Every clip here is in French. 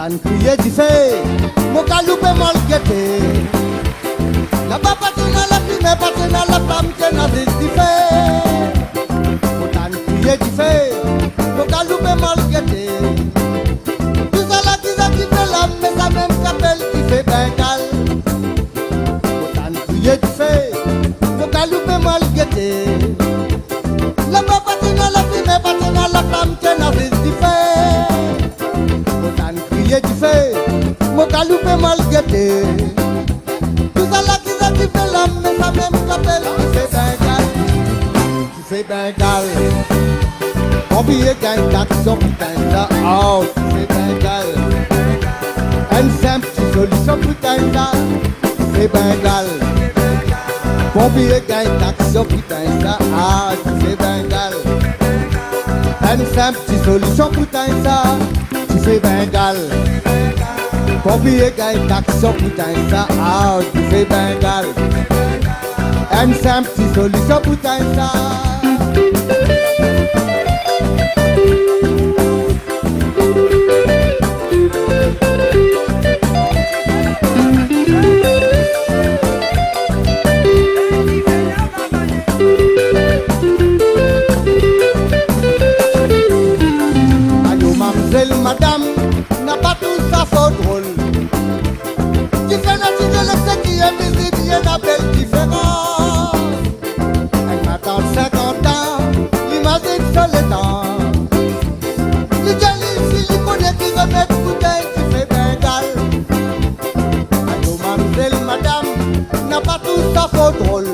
Autant crier du fait, mon caloupe mal guetté. La papa qui n'a la fille, mais pas qui n'a la femme qui n'a des fait. Autant crier du fait, mon caloupe mal guetté. Tout ça là qui fait l'âme, mais ça même qu'appelle qui fait bengal. Autant crier du fait, mon caloupe mal guetté. La papa qui n'a la fille, mais pas qui n'a la femme qui n'a des fait. Autant crier du fait, mon caloupe mal guetté. Tout ça là qui fait l'homme, mais ça même qu'appelle qui fait bengal. Qui fait bengal. Combien gagne d'action putain ça, oh qui fait bengal. Une simple solution putain ça, qui fait bengal. Combien gagne d'action putain ça, ah qui fait bengal. Une simple solution putain ça, qui fait bengal. Combien gagne d'action putain ça, ah qui fait bengal. Une simple solution putain ça. Madame n'a pas tout ça faux drôle. Qui fait nature de l'excès qui est visible, il y a une belle différence. Elle m'attend 50 ans, l'imagine sur le temps. Les jalis, si les connaît qui remettent bouteille, qui fait bengal. Allô, mademoiselle, madame n'a pas tout ça faux drôle.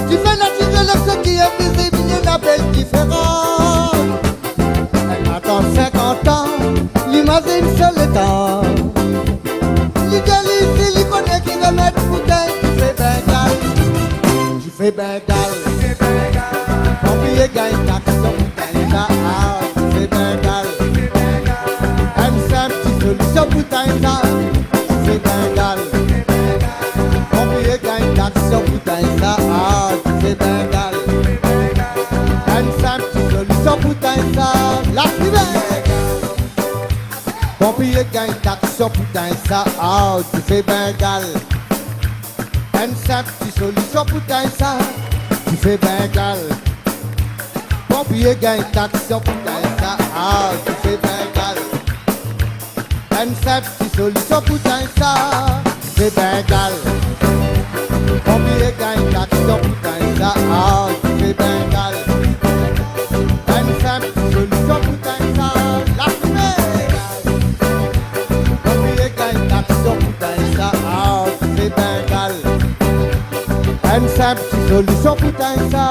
Qui fait nature de l'excès qui est visible, il y a une belle différence. 50 ans, l'imagine sur le temps. L'idéaliste, il connaît qui remet bouteille, qui fait bengal. Qui fait bengal. Combien gagne d'action, bouteille, ça, ah, qui fait bengal. Un simple solution, bouteille, ça, qui fait bengal. Combien gagne d'action, bouteille, ça, ah, qui fait bengal. Un simple solution, bouteille, ça, la privée. Combien gagne d'action putain ça, ah tu fais bengal. Une simple solution putain ça, tu fais bengal. Combien gagne d'action putain ça, ah tu fais bengal. Une simple solution putain ça, tu fais bengal. Combien gagne d'action putain ça, ah tu fais bengal. Une simple solution putain ça, la fumée. Une simple solution putain ça.